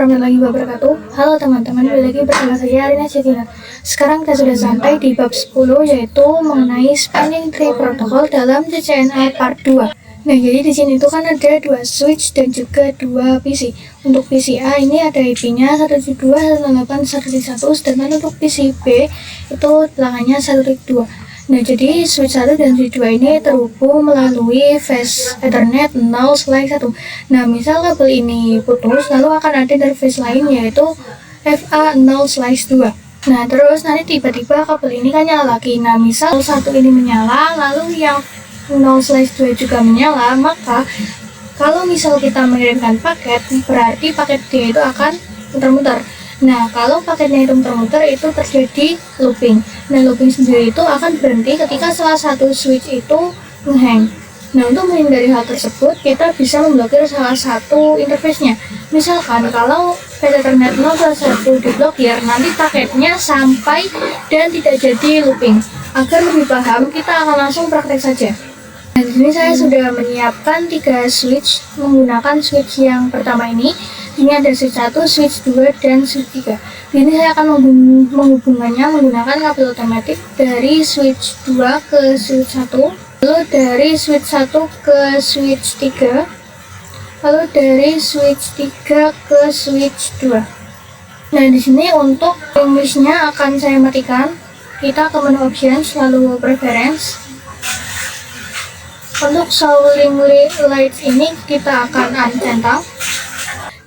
warahmatullahi wabarakatuh. Halo teman-teman, kembali lagi bersama saya Arina Cetina. Sekarang kita sudah sampai di bab 10, yaitu mengenai spanning tree protocol dalam CCNA part 2. Nah, jadi di sini tuh kan ada dua switch dan juga dua PC. Untuk PCA ini ada IP-nya 172.168.1.1, sedangkan untuk PCB itu belakangnya 1.2. Nah, jadi switch 1 dan switch 2 ini terhubung melalui phase Ethernet 0/1. Nah, misal kabel ini putus, lalu akan ada interface lain yaitu FA 0/2. Nah, terus nanti tiba-tiba kabel ini kan nyala lagi. Nah, misal 1 ini menyala, lalu yang 0/2 juga menyala, maka kalau misal kita mengirimkan paket, berarti paket D itu akan muter-muter. Nah, kalau paketnya itu muter-muter, itu terjadi looping. Nah, looping sendiri itu akan berhenti ketika salah satu switch itu menghang. Nah, untuk menghindari hal tersebut, kita bisa memblokir salah satu interface-nya. Misalkan kalau Ethernet 0/1 diblokir, nanti paketnya sampai dan tidak jadi looping. Agar lebih paham, kita akan langsung praktek saja. Nah, di sini saya sudah menyiapkan 3 switch menggunakan switch yang pertama ini. Ini ada switch 1, switch 2, dan switch 3. Ini saya akan menghubungkannya menggunakan kabel otomatis dari switch 2 ke switch 1, lalu dari switch 1 ke switch 3, lalu dari switch 3 ke switch 2. Nah, di sini untuk English-nya akan saya matikan. Kita ke menu options, lalu preference. Untuk showing lights ini kita akan uncentral.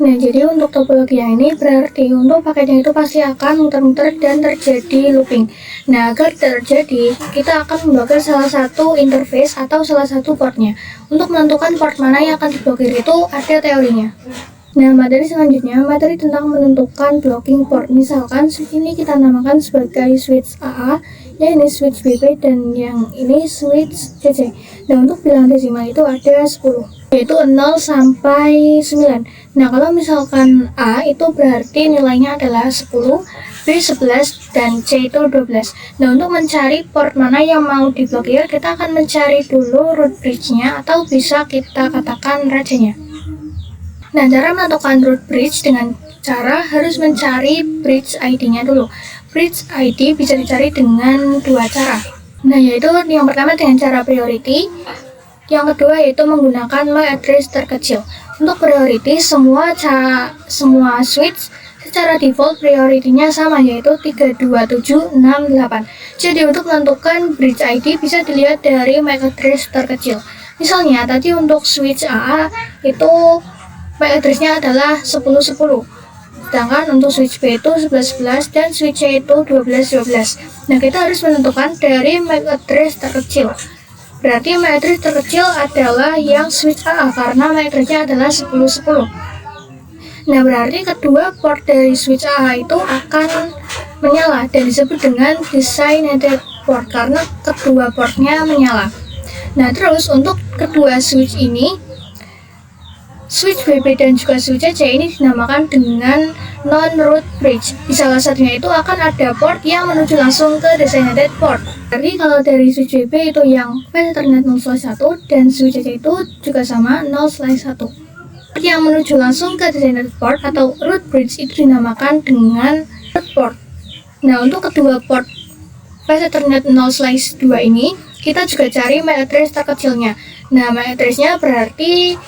Nah, jadi untuk topologi yang ini berarti untuk paketnya itu pasti akan muter-muter dan terjadi looping. Nah, agar terjadi, kita akan memblokir salah satu interface atau salah satu portnya. Untuk menentukan port mana yang akan diblokir itu ada teorinya. Nah, materi selanjutnya, materi tentang menentukan blocking port. Misalkan switch ini kita namakan sebagai switch AA, yang ini switch BP, dan yang ini switch CC. Nah, untuk bilangan desimal itu ada 10, yaitu 0 sampai 9. Nah, kalau misalkan A itu berarti nilainya adalah 10, B 11, dan C itu 12. Nah, untuk mencari port mana yang mau diblokir, kita akan mencari dulu root bridge-nya atau bisa kita katakan rajanya. Nah, cara menentukan root bridge dengan cara harus mencari bridge ID-nya dulu. Bridge ID bisa dicari dengan 2 cara. Nah, yaitu yang pertama dengan cara priority, yang kedua yaitu menggunakan MAC address terkecil. Untuk priority, semua switch secara default priority-nya sama, yaitu 32768. Jadi untuk menentukan bridge ID bisa dilihat dari MAC address terkecil. Misalnya tadi untuk switch AA itu MAC address-nya adalah 1010. Sedangkan untuk switch B itu 1111 dan switch C itu 1212. Nah, kita harus menentukan dari MAC address terkecil. Berarti MAC address terkecil adalah yang switch AA karena MAC address-nya adalah 1010. Nah, berarti kedua port dari switch AA itu akan menyala dan disebut dengan designated port karena kedua portnya menyala. Nah, terus untuk kedua switch ini, switch BP dan juga switch CC ini dinamakan dengan non-root bridge. Di salah satunya itu akan ada port yang menuju langsung ke designated port. Jadi kalau dari switch BP itu yang Ethernet 0/1 dan switch CC itu juga sama 0/1. Yang menuju langsung ke designated port atau root bridge itu dinamakan dengan root port. Nah, untuk kedua port Ethernet 0/2 ini kita juga cari MAC address terkecilnya. Nah, MAC address-nya berarti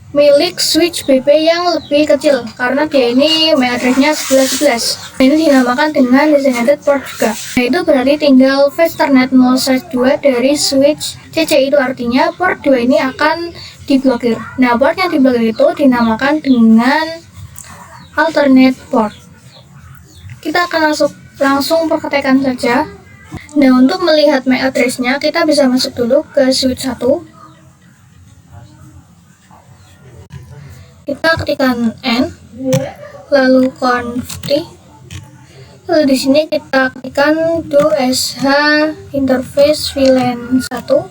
milik switch BP yang lebih kecil karena dia ini MAC address-nya 1111. Ini dinamakan dengan designated port juga. Nah, itu berarti tinggal Ethernet 0/2 dari switch CC, itu artinya port 2 ini akan diblokir. Nah, port yang diblokir itu dinamakan dengan alternate port. Kita akan langsung praktekkan saja. Nah, untuk melihat MAC address-nya kita bisa masuk dulu ke switch 1. Kita ketikkan N, lalu conft, lalu di sini kita ketikkan do sh interface VLAN 1.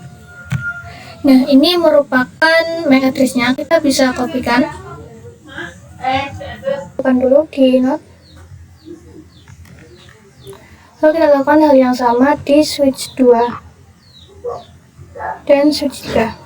Nah, ini merupakan MAC address-nya, kita bisa kopikan. Tekan dulu di note. Lalu kita lakukan hal yang sama di switch 2 dan switch 3.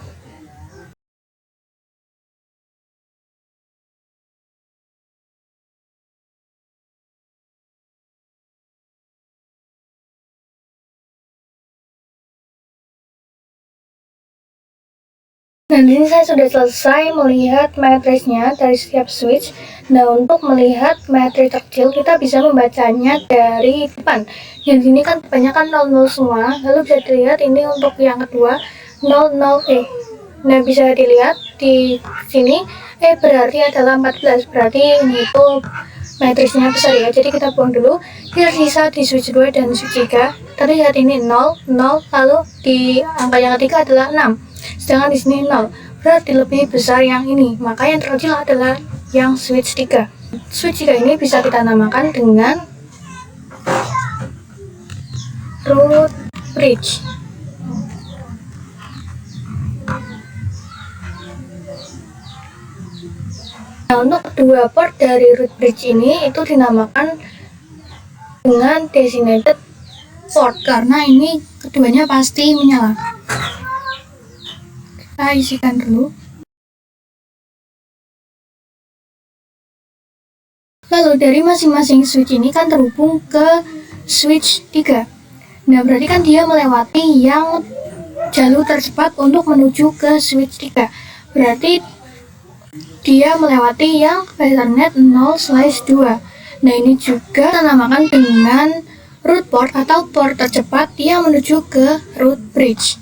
Nah, di sini saya sudah selesai melihat matriksnya dari setiap switch. Nah, untuk melihat matriks terkecil, kita bisa membacanya dari depan. Yang di sini kan kebanyakan 00 semua. Lalu bisa dilihat ini untuk yang kedua, 00E. Nah, bisa dilihat di sini, berarti adalah 14. Berarti ini itu matriksnya besar ya. Jadi kita buang dulu. Kita sisa di switch 2 dan switch 3. Tadi lihat ini 0, 0, lalu di angka yang ketiga adalah 6. Sedangkan di sini 0, berarti lebih besar yang ini. Maka yang terkecil adalah yang switch 3. Switch 3 ini bisa kita namakan dengan root bridge. Nah, untuk kedua port dari root bridge ini itu dinamakan dengan designated port karena ini keduanya pasti menyala. Kita isikan dulu. Lalu dari masing-masing switch ini kan terhubung ke switch 3. Nah, berarti kan dia melewati yang jalur tercepat untuk menuju ke switch 3. Berarti dia melewati yang Ethernet 0/2. Nah, ini juga kita namakan dengan root port atau port tercepat yang menuju ke root bridge.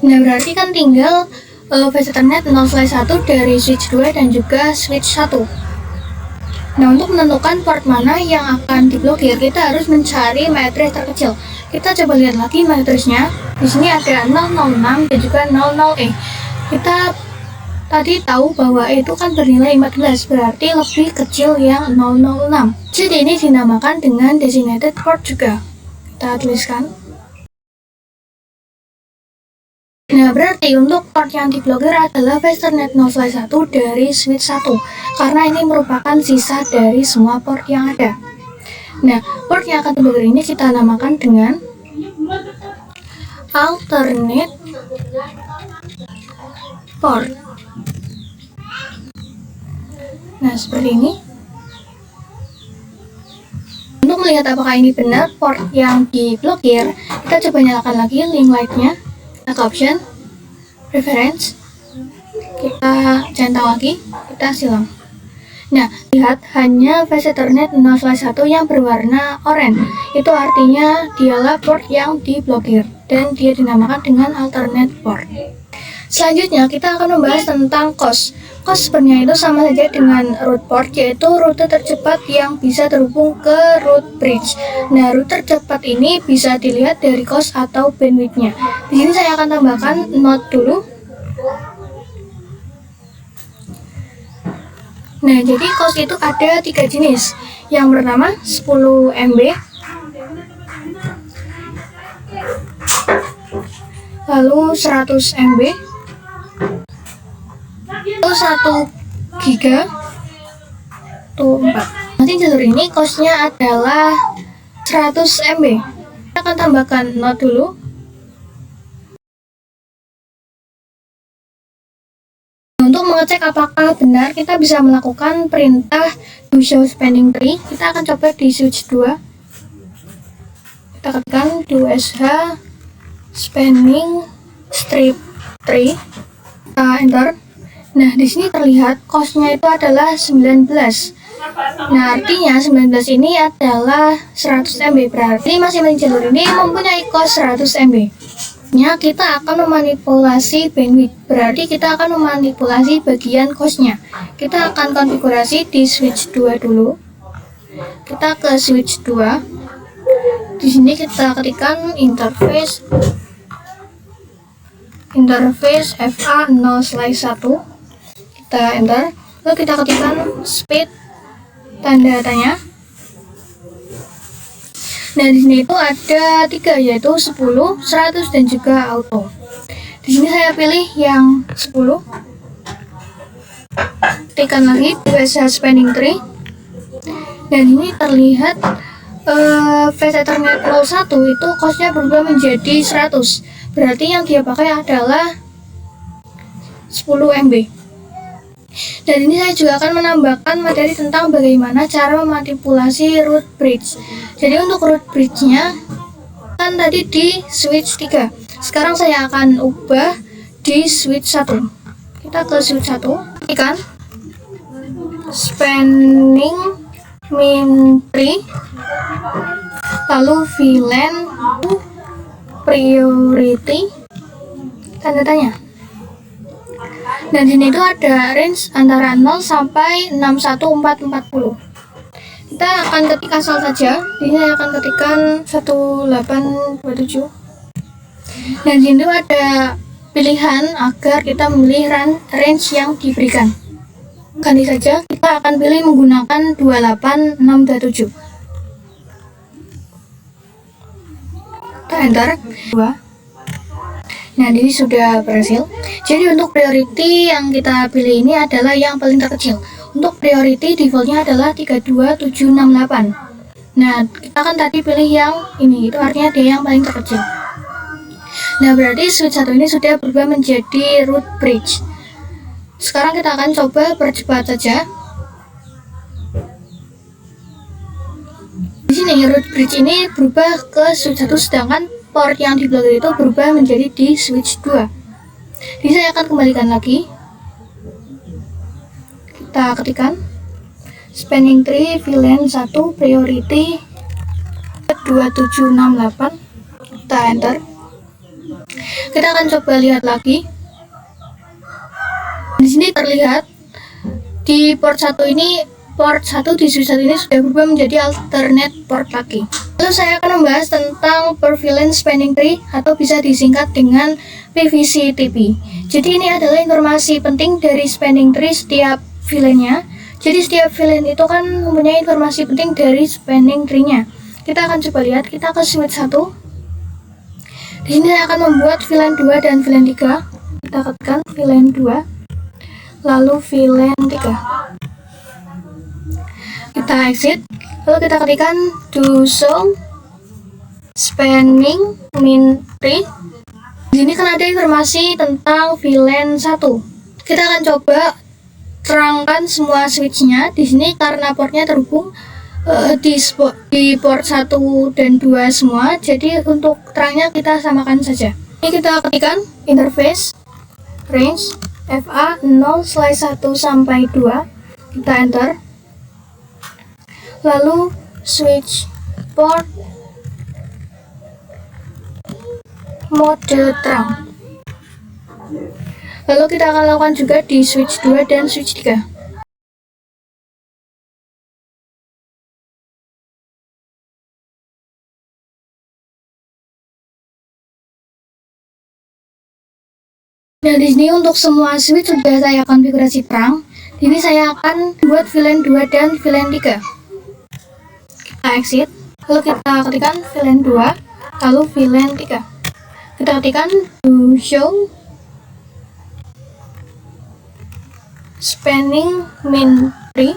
Nah, berarti kan tinggal base Ethernet 0/1 dari switch 2 dan juga switch 1. Nah, untuk menentukan port mana yang akan diblokir, kita harus mencari matriks terkecil. Kita coba lihat lagi matriksnya. Di sini ada 006 dan juga 00E. Kita tadi tahu bahwa itu kan bernilai 14, berarti lebih kecil yang 006. Jadi ini dinamakan dengan designated port juga. Kita tuliskan. Nah, berarti untuk port yang diblokir adalah base Ethernet 0/1 dari switch 1 karena ini merupakan sisa dari semua port yang ada. Nah, port yang akan diblokir ini kita namakan dengan alternate port. Nah, seperti ini. Untuk melihat apakah ini benar port yang diblokir, kita coba nyalakan lagi link lightnya. Kita ke option, preference, kita centang lagi, kita silang. Nah, lihat hanya base Ethernet 0/1 yang berwarna oranye. Itu artinya dialah port yang diblokir dan dia dinamakan dengan alternate port. Selanjutnya kita akan membahas tentang COS. COS sebenarnya itu sama saja dengan root port, yaitu rute tercepat yang bisa terhubung ke root bridge. Nah, rute tercepat ini bisa dilihat dari COS atau bandwidth-nya. Di sini saya akan tambahkan note dulu. Nah, jadi COS itu ada 3 jenis. Yang pertama 10 MB, lalu 100 MB, lalu 1 giga, itu 4. Nanti jalur ini COS-nya adalah 100 MB. Kita akan tambahkan note dulu. Untuk mengecek apakah benar, kita bisa melakukan perintah do show spanning tree. Kita akan coba di switch 2. Kita ketikkan do sh spanning strip tree. Kita enter. Nah, di sini terlihat COS-nya itu adalah 19. Nah, artinya 19 ini adalah 100 MB. Berarti masing-masing jalur ini mempunyai COS 100 MB. Kita akan memanipulasi bandwidth, berarti kita akan memanipulasi bagian COS-nya. Kita akan konfigurasi di switch 2 dulu. Kita ke switch 2. Di sini kita ketikkan interface FA 0/1. Kita enter. Lalu kita ketikkan speed tanda tanya. Nah, di sini itu ada 3, yaitu 10, 100 dan juga auto. Di sini saya pilih yang 10. Tekan lagi biasa spanning tree. Dan ini terlihat base Ethernet 01 itu COS-nya berubah menjadi 100. Berarti yang dia pakai adalah 10 MB. Dan ini saya juga akan menambahkan materi tentang bagaimana cara memanipulasi root bridge. Jadi untuk root bridge-nya kita kan tadi di switch 3. Sekarang saya akan ubah di switch 1. Kita ke switch 1, ketikkan spanning min 3, lalu VLAN priority tanda tanya. Dan di sini itu ada range antara 0 sampai 61440. Kita akan ketik asal saja. Di sini saya akan ketikkan 1827. Dan di sini ada pilihan agar kita memilih range yang diberikan. Ganti saja, kita akan pilih menggunakan 28627. Kita enter 2. Nah, ini sudah berhasil. Jadi untuk priority yang kita pilih ini adalah yang paling terkecil. Untuk priority defaultnya adalah 32768. Nah, kita kan tadi pilih yang ini, itu artinya dia yang paling terkecil. Nah, berarti switch 1 ini sudah berubah menjadi root bridge. Sekarang kita akan coba percepat saja. Di sini root bridge ini berubah ke switch 1, sedangkan port yang di belakang itu berubah menjadi di switch 2. Jadi saya akan kembalikan lagi. Kita ketikkan spanning tree VLAN 1 priority 2768. Kita enter. Kita akan coba lihat lagi. Di sini terlihat di port 1 ini, port 1 di switch 1 ini sudah berubah menjadi alternate port lagi. Lalu saya akan membahas tentang per VLAN spanning tree atau bisa disingkat dengan PVC-TP. Jadi ini adalah informasi penting dari spanning tree setiap VLAN-nya. Jadi setiap VLAN itu kan mempunyai informasi penting dari spanning tree-nya. Kita akan coba lihat, kita ke switch 1. Di sini saya akan membuat VLAN 2 dan VLAN 3. Kita ketikkan VLAN 2, lalu VLAN 3. Kita exit. Lalu kita ketikkan do show spanning min tree. Di sini kan ada informasi tentang VLAN 1. Kita akan coba terangkan semua switchnya. Di sini karena portnya terhubung di port 1 dan 2 semua. Jadi untuk terangnya kita samakan saja. Ini kita ketikkan interface range FA 0/1 sampai 2. Kita enter. Lalu switch port mode terang. Lalu kita akan lakukan juga di switch 2 dan switch 3. Nah, di sini untuk semua switch sudah saya konfigurasi terang. Ini saya akan buat VLAN 2 dan VLAN 3. Kita exit, lalu kita ketikkan VLAN 2, lalu VLAN 3. Kita ketikkan to show spanning min tree.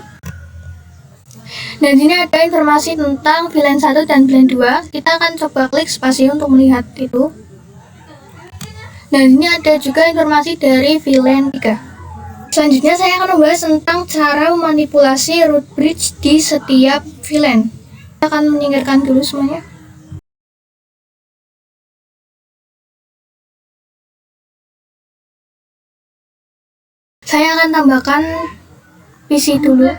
Dan di sini ada informasi tentang VLAN 1 dan VLAN 2. Kita akan coba klik spasi untuk melihat itu. Dan ini ada juga informasi dari VLAN 3. Selanjutnya saya akan membahas tentang cara memanipulasi root bridge di setiap VLAN. Kita akan menyingkirkan dulu semuanya. Saya akan tambahkan PC dulu.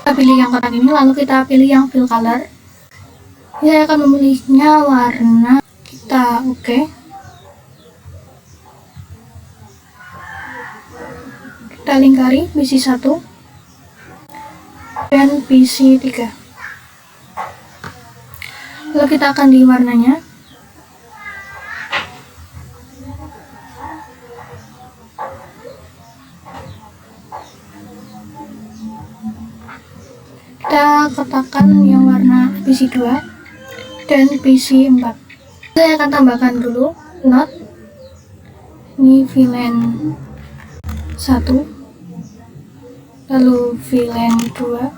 Kita pilih yang kotak ini, lalu kita pilih yang fill color. Saya akan memilihnya warna kita oke. Kita lingkari PC 1 dan PC 3. Lalu kita akan di warnanya. Kita katakan yang warna PC 2 dan PC 4. Saya akan tambahkan dulu not. Ini VLAN 1, lalu VLAN 2,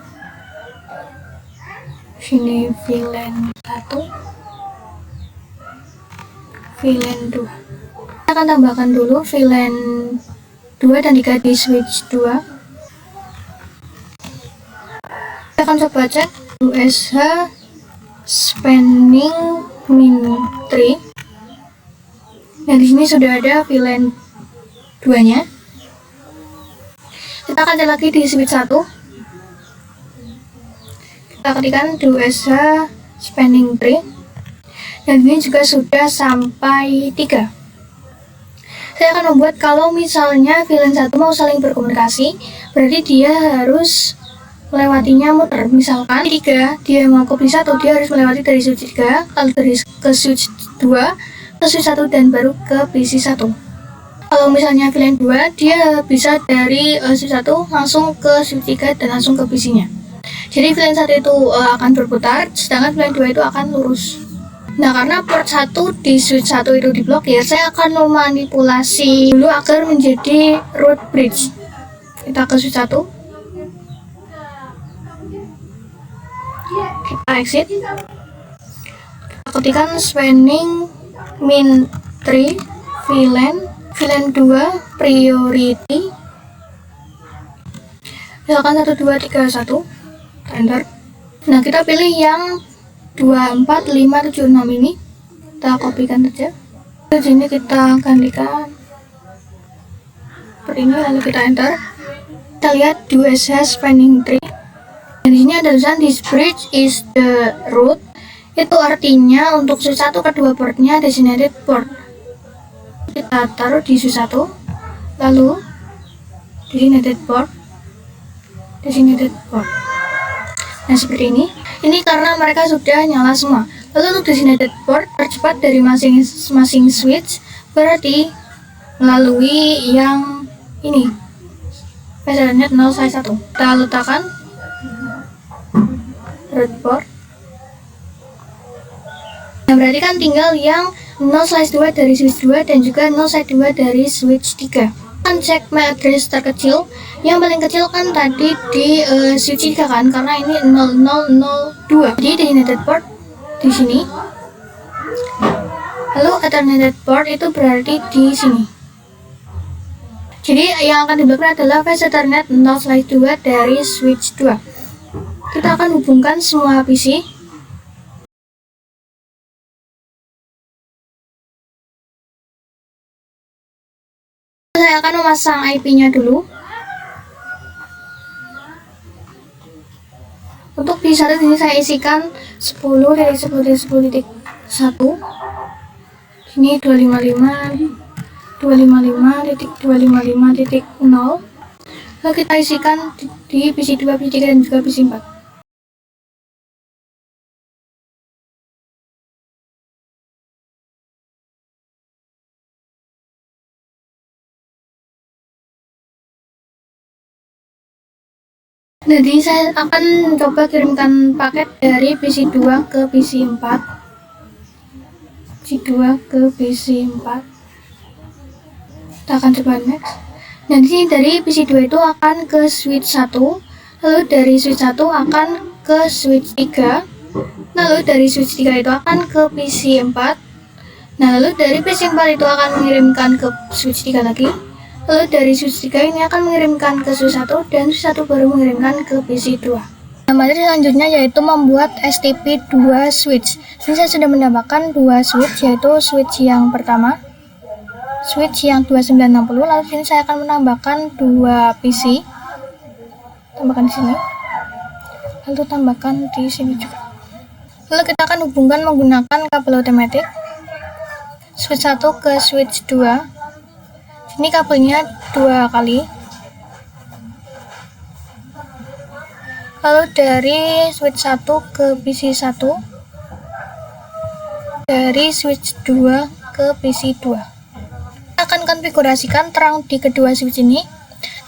sini VLAN 1, VLAN 2. Kita akan tambahkan dulu VLAN 2 dan 3 di switch 2. Kita akan coba cek USH spanning min 3. Nah, di sini sudah ada VLAN 2-nya. Kita akan cek lagi di switch 1. Kita ketikkan di USH spanning 3. Dan ini juga sudah sampai 3. Saya akan membuat kalau misalnya VLAN 1 mau saling berkomunikasi, berarti dia harus melewatinya muter. Misalkan 3 dia mau ke switch 1, dia harus melewati dari switch 3, lalu dari ke switch 2, ke switch 1 dan baru ke PC 1. Kalau misalnya VLAN 2, dia bisa dari switch 1 langsung ke switch 3 dan langsung ke PC-nya. Jadi VLAN 1 itu akan berputar, sedangkan VLAN 2 itu akan lurus. Nah, karena port 1 di switch 1 itu diblokir, saya akan memanipulasi dulu agar menjadi root bridge. Kita ke switch 1. Kita exit. Kita ketikkan spanning min 3 VLAN 2 priority. Misalkan 1 2 3 1. Enter. Nah, kita pilih yang 2 4 5 7 6 ini. Kita kopikan saja. Di sini kita gantikan seperti ini, lalu kita enter. Kita lihat USH spanning 3. Dan di sini ada tulisan this bridge is the root. Itu artinya untuk switch 1 kedua portnya designated port. Kita taruh di switch 1, lalu designated port. Nah, seperti ini. Ini karena mereka sudah nyala semua. Lalu untuk designated port tercepat dari masing-masing switch berarti melalui yang ini, Ethernet 0/1. Kita letakkan root port. Nah, berarti kan tinggal yang 0/2 dari switch 2 dan juga 0/2 dari switch 3. Kan cek MAC address terkecil. Yang paling kecil kan tadi di switch 3 kan, karena ini 0002. Jadi designated port di sini. Lalu alternated port itu berarti di sini. Jadi yang akan diblokir adalah flash Ethernet 0/2 dari switch 2. Kita akan hubungkan semua PC. Saya akan memasang IP-nya dulu. Untuk di satu ini saya isikan 10.10.10.1. Ini 255.255.255.0. Lalu kita isikan di PC 2, PC 3 dan juga PC 4. Jadi saya akan coba kirimkan paket dari PC 2 ke PC 4. PC 2 ke PC 4. Kita akan coba next. Nah, di sini dari PC 2 itu akan ke switch 1, lalu dari switch 1 akan ke switch 3, lalu dari switch 3 itu akan ke PC 4. Nah, lalu dari PC 4 itu akan mengirimkan ke switch 3 lagi. Lalu dari switch 3 ini akan mengirimkan ke switch 1 dan switch 1 baru mengirimkan ke PC 2. Nah, materi selanjutnya yaitu membuat STP2 switch. Ini saya sudah menambahkan 2 switch, yaitu switch yang pertama, switch yang 2960. Lalu sini saya akan menambahkan 2 PC. Tambahkan di sini. Lalu tambahkan di sini juga. Lalu kita akan hubungkan menggunakan kabel otomatis. Switch 1 ke switch 2. Ini kabelnya 2 kali. Lalu dari switch 1 ke PC 1. Dari switch 2 ke PC 2. Kita akan konfigurasikan terang di kedua switch ini.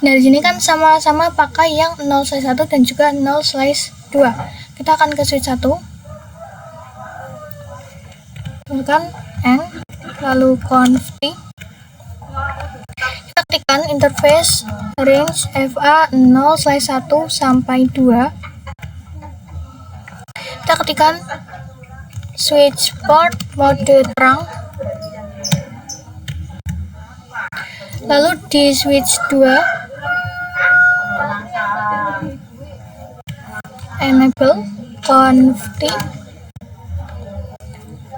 Nah, di sini kan sama-sama pakai yang 0/1 dan juga 0/2. Kita akan ke switch 1. Tekan N, lalu conf. Kita ketikkan interface range FA 0/1 sampai 2. Kita ketikkan switch port mode terang. Lalu di switch 2 enable conv-t,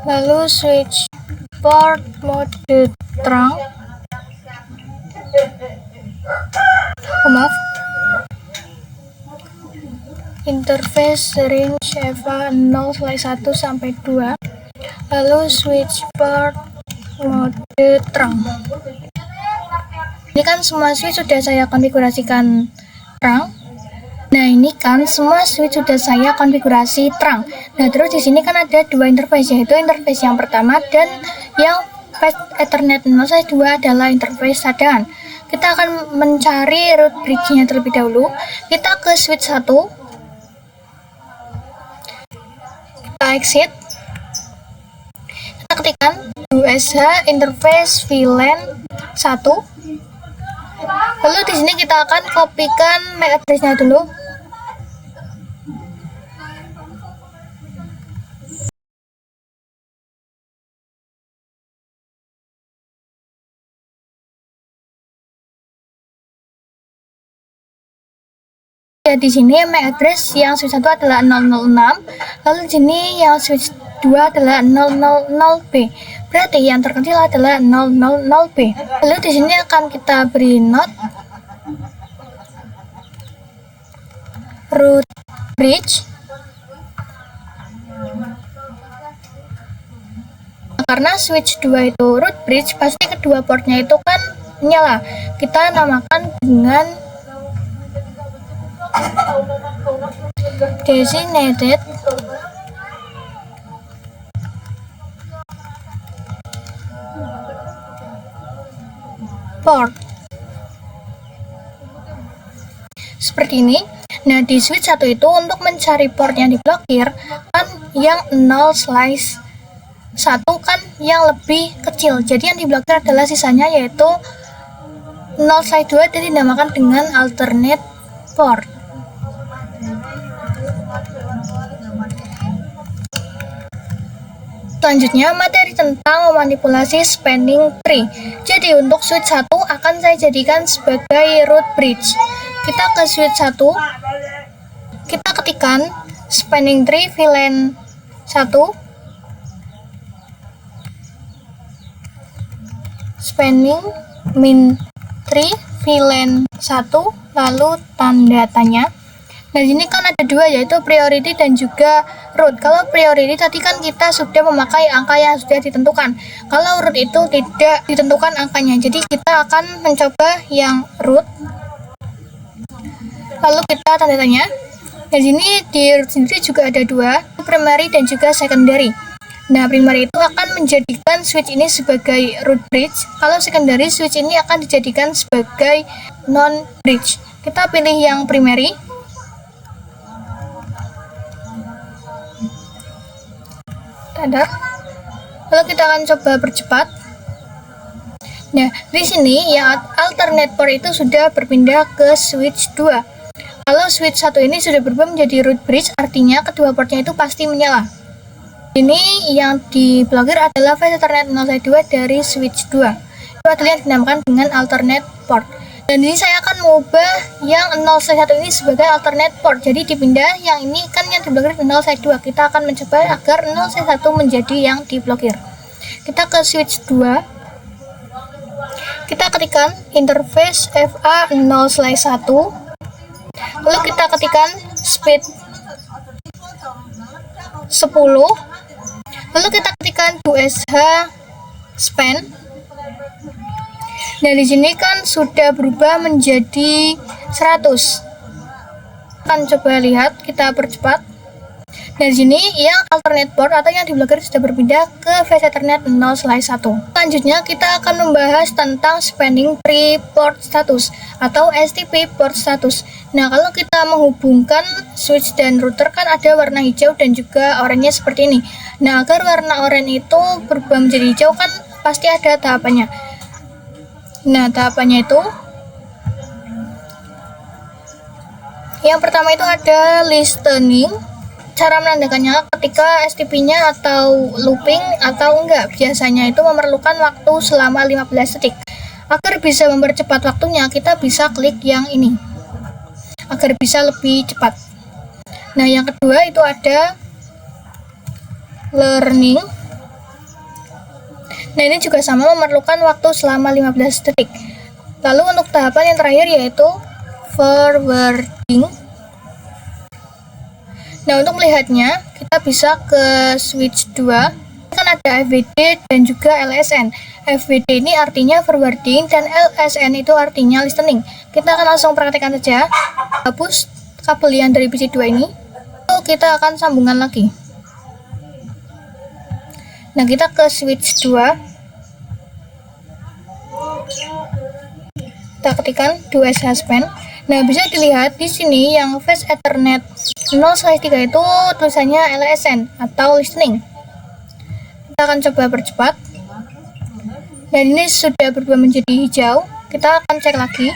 lalu switch port mode trunk, maaf, interface range EVA 0/1 sampai 2, lalu switch port mode trunk. Ini kan semua switch sudah saya konfigurasikan trunk. Nah, ini kan semua switch sudah saya konfigurasi trunk. Nah, terus di sini kan ada dua interface, yaitu interface yang pertama dan yang Fast Ethernet 0/2 adalah interface cadangan. Kita akan mencari root bridge-nya terlebih dahulu. Kita ke switch 1. Kita exit. Kita ketikkan USH interface VLAN 1. Lalu di sini kita akan kopikan MAC address-nya dulu. Ya, di sini MAC address yang switch 1 adalah 006, lalu di sini yang switch 2 adalah 000B. Berarti yang terkecil adalah 000B. Lalu di sini akan kita beri not root bridge. Karena switch 2 itu root bridge, pasti kedua portnya itu kan nyala. Kita namakan dengan designated port. Seperti ini. Nah, di switch 1 itu untuk mencari port yang diblokir kan yang 0/1 kan yang lebih kecil. Jadi yang diblokir adalah sisanya, yaitu 0/2 dan dinamakan dengan alternate port. Selanjutnya, materi tentang memanipulasi spanning tree. Jadi untuk switch 1 akan saya jadikan sebagai root bridge. Kita ke switch 1, kita ketikkan spanning tree VLAN 1, spanning min tree VLAN 1, lalu tanda tanya. Nah, ini kan ada dua, yaitu priority dan juga root. Kalau priority tadi kan kita sudah memakai angka yang sudah ditentukan. Kalau root itu tidak ditentukan angkanya. Jadi kita akan mencoba yang root. Lalu kita tanda tanya. Di sini di root sendiri juga ada dua, primary dan juga secondary. Nah, primary itu akan menjadikan switch ini sebagai root bridge. Kalau secondary, switch ini akan dijadikan sebagai non bridge. Kita pilih yang primary. Tanda. Lalu kita akan coba percepat. Nah, di sini yang alternate port itu sudah berpindah ke switch 2. Kalau switch 1 ini sudah berubah menjadi root bridge, artinya kedua portnya itu pasti menyala. Ini yang diblokir adalah Fast Ethernet 0/2 dari switch 2. Itu adalah yang dinamakan dengan alternate port. Dan ini saya akan mengubah yang 0/1 ini sebagai alternate port. Jadi dipindah, yang ini kan yang diblokir 0/2. Kita akan mencoba agar 0/1 menjadi yang diblokir. Kita ke switch 2. Kita ketikkan interface FA 0/1. Lalu kita ketikkan speed 10. Lalu kita ketikkan USH span. Nah, di sini kan sudah berubah menjadi 100. Akan coba lihat, kita percepat. Nah, di sini yang alternate port atau yang diblokir sudah berpindah ke Fast Ethernet 0/1. Selanjutnya kita akan membahas tentang spanning tree port status atau STP port status. Nah, kalau kita menghubungkan switch dan router kan ada warna hijau dan juga oranye seperti ini. Nah, agar warna oranye itu berubah menjadi hijau kan pasti ada tahapannya. Nah, tahapannya itu yang pertama itu ada listening. Cara menandakannya ketika STP-nya atau looping atau enggak. Biasanya itu memerlukan waktu selama 15 detik. Agar bisa mempercepat waktunya, kita bisa klik yang ini agar bisa lebih cepat. Nah, yang kedua itu ada learning. Nah, ini juga sama memerlukan waktu selama 15 detik. Lalu untuk tahapan yang terakhir yaitu forwarding. Nah, untuk melihatnya kita bisa ke switch 2. Kan ada FWD dan juga LSN. FWD ini artinya forwarding dan LSN itu artinya listening. Kita akan langsung praktekkan saja. Hapus kabel yang dari PC2 ini. Lalu kita akan sambungkan lagi. Nah, kita ke switch 2. Kita ketikkan 2S husband. Nah, bisa dilihat di sini yang Fast Ethernet 0/3 itu tulisannya LSN atau listening. Kita akan coba percepat. Dan ini sudah berubah menjadi hijau. Kita akan cek lagi.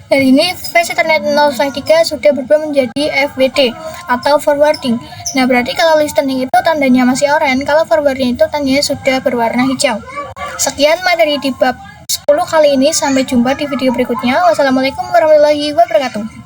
Dan ini Fast Ethernet 0/3 sudah berubah menjadi FWD atau forwarding. Nah, berarti kalau listening itu tandanya masih oranye, kalau forwarding itu tandanya sudah berwarna hijau. Sekian materi di bab 10 kali ini. Sampai jumpa di video berikutnya. Wassalamualaikum warahmatullahi wabarakatuh.